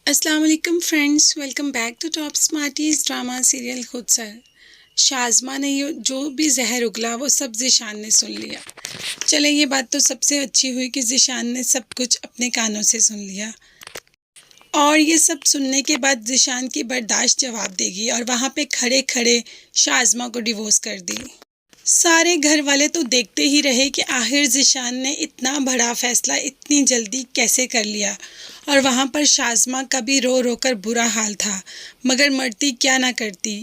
अस्सलाम वालेकुम friends, welcome back to top smarties drama serial Khudsar. Shazma ने जो भी जहर उगला वो सब ज़ीशान ने सुन लिया। चले, ये बात तो सबसे अच्छी हुई कि ज़ीशान ने सब कुछ अपने कानों से सुन लिया और ये सब सुनने के बाद ज़ीशान की बर्दाश्त जवाब देगी और वहाँ पे खड़े खड़े शाज़मा को डिवोर्स कर दी। सारे घर वाले तो देखते ही रहे कि आखिर ज़ीशान ने इतना बड़ा फैसला इतनी जल्दी कैसे कर लिया। और वहाँ पर शाज़मा का भी रो रो कर बुरा हाल था, मगर मरती क्या ना करती,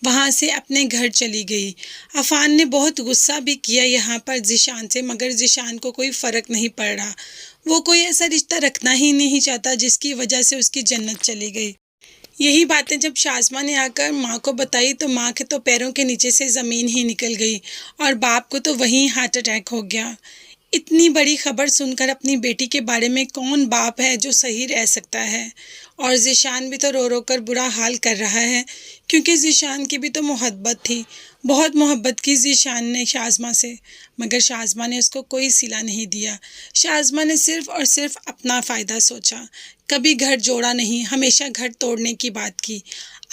वहाँ से अपने घर चली गई। अफ़ान ने बहुत गुस्सा भी किया यहाँ पर ज़ीशान से, मगर ज़ीशान को कोई फ़र्क नहीं पड़ रहा। वो कोई ऐसा रिश्ता रखना ही नहीं चाहता जिसकी वजह से उसकी जन्नत चली गई। यही बातें जब शाज़मा ने आकर माँ को बताई तो माँ के तो पैरों के नीचे से ज़मीन ही निकल गई और बाप को तो वहीं हार्ट अटैक हो गया। इतनी बड़ी खबर सुनकर अपनी बेटी के बारे में कौन बाप है जो सही रह सकता है। और ज़ीशान भी तो रो रो कर बुरा हाल कर रहा है, क्योंकि ज़ीशान की भी तो मोहब्बत थी। बहुत मोहब्बत की ज़ीशान ने शाज़मा से, मगर शाज़मा ने उसको कोई सिला नहीं दिया। शाज़मा ने सिर्फ़ और सिर्फ अपना फ़ायदा सोचा, कभी घर जोड़ा नहीं, हमेशा घर तोड़ने की बात की।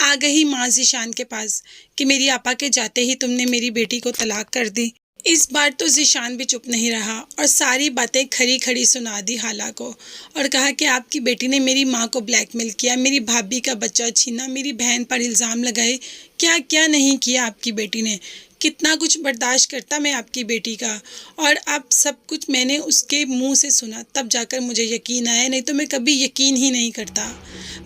आ गई माँ ज़ीशान के पास कि मेरी आपा के जाते ही तुमने मेरी बेटी को तलाक कर दी। इस बार तो ज़ीशान भी चुप नहीं रहा और सारी बातें खड़ी खड़ी सुना दी हाला को और कहा कि आपकी बेटी ने मेरी माँ को ब्लैकमेल किया, मेरी भाभी का बच्चा छीना, मेरी बहन पर इल्ज़ाम लगाए। क्या क्या नहीं किया आपकी बेटी ने, कितना कुछ बर्दाश्त करता मैं आपकी बेटी का। और अब सब कुछ मैंने उसके मुंह से सुना, तब जाकर मुझे यकीन आया, नहीं तो मैं कभी यकीन ही नहीं करता।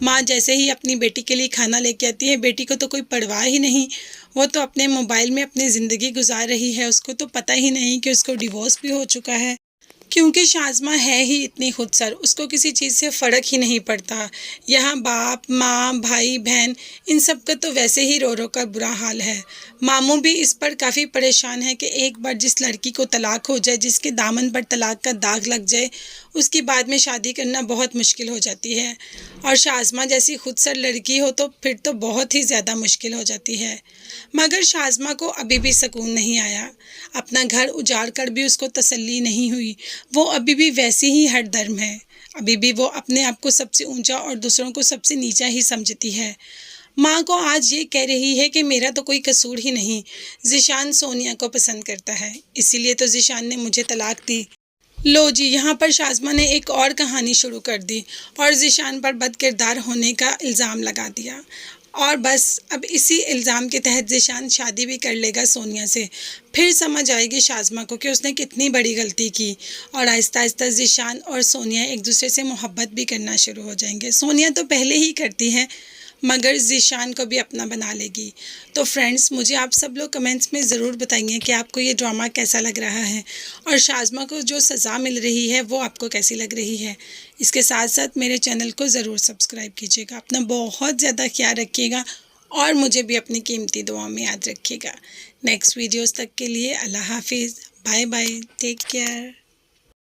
माँ जैसे ही अपनी बेटी के लिए खाना लेके आती है, बेटी को तो कोई परवाह ही नहीं। वो तो अपने मोबाइल में अपनी ज़िंदगी गुजार रही है, उसको तो पता ही नहीं कि उसको डिवोर्स भी हो चुका है। क्योंकि शाज़मा है ही इतनी खुदसर, उसको किसी चीज़ से फ़र्क ही नहीं पड़ता। यहाँ बाप माँ भाई बहन इन सब का तो वैसे ही रो रो कर बुरा हाल है। मामू भी इस पर काफ़ी परेशान है कि एक बार जिस लड़की को तलाक हो जाए, जिसके दामन पर तलाक का दाग लग जाए, उसकी बाद में शादी करना बहुत मुश्किल हो जाती है। और शाज़मा जैसी खुदसर लड़की हो तो फिर तो बहुत ही ज़्यादा मुश्किल हो जाती है। मगर शाज़मा को अभी भी सुकून नहीं आया, अपना घर उजाड़ कर भी उसको तसल्ली नहीं हुई। वो अभी भी वैसी ही हठधर्म है, अभी भी वो अपने आप को सबसे ऊंचा और दूसरों को सबसे नीचा ही समझती है। माँ को आज ये कह रही है कि मेरा तो कोई कसूर ही नहीं, ज़ीशान सोनिया को पसंद करता है, इसीलिए तो ज़ीशान ने मुझे तलाक दी। लो जी, यहाँ पर शाज़मा ने एक और कहानी शुरू कर दी और ज़ीशान पर बदकिरदार होने का इल्ज़ाम लगा दिया। और बस अब इसी इल्ज़ाम के तहत ज़ीशान शादी भी कर लेगा सोनिया से। फिर समझ आएगी शाज़मा को कि उसने कितनी बड़ी गलती की और आहिस्ता आहिस्ता ज़ीशान और सोनिया एक दूसरे से मोहब्बत भी करना शुरू हो जाएंगे। सोनिया तो पहले ही करती है, मगर ज़ीशान को भी अपना बना लेगी। तो फ्रेंड्स, मुझे आप सब लोग कमेंट्स में ज़रूर बताइए कि आपको ये ड्रामा कैसा लग रहा है और शाज़मा को जो सज़ा मिल रही है वो आपको कैसी लग रही है। इसके साथ साथ मेरे चैनल को ज़रूर सब्सक्राइब कीजिएगा। अपना बहुत ज़्यादा ख्याल रखिएगा और मुझे भी अपनी कीमती दुआ में याद रखिएगा। नेक्स्ट वीडियोज़ तक के लिए अल्लाह हाफिज़, बाय बाय, टेक केयर।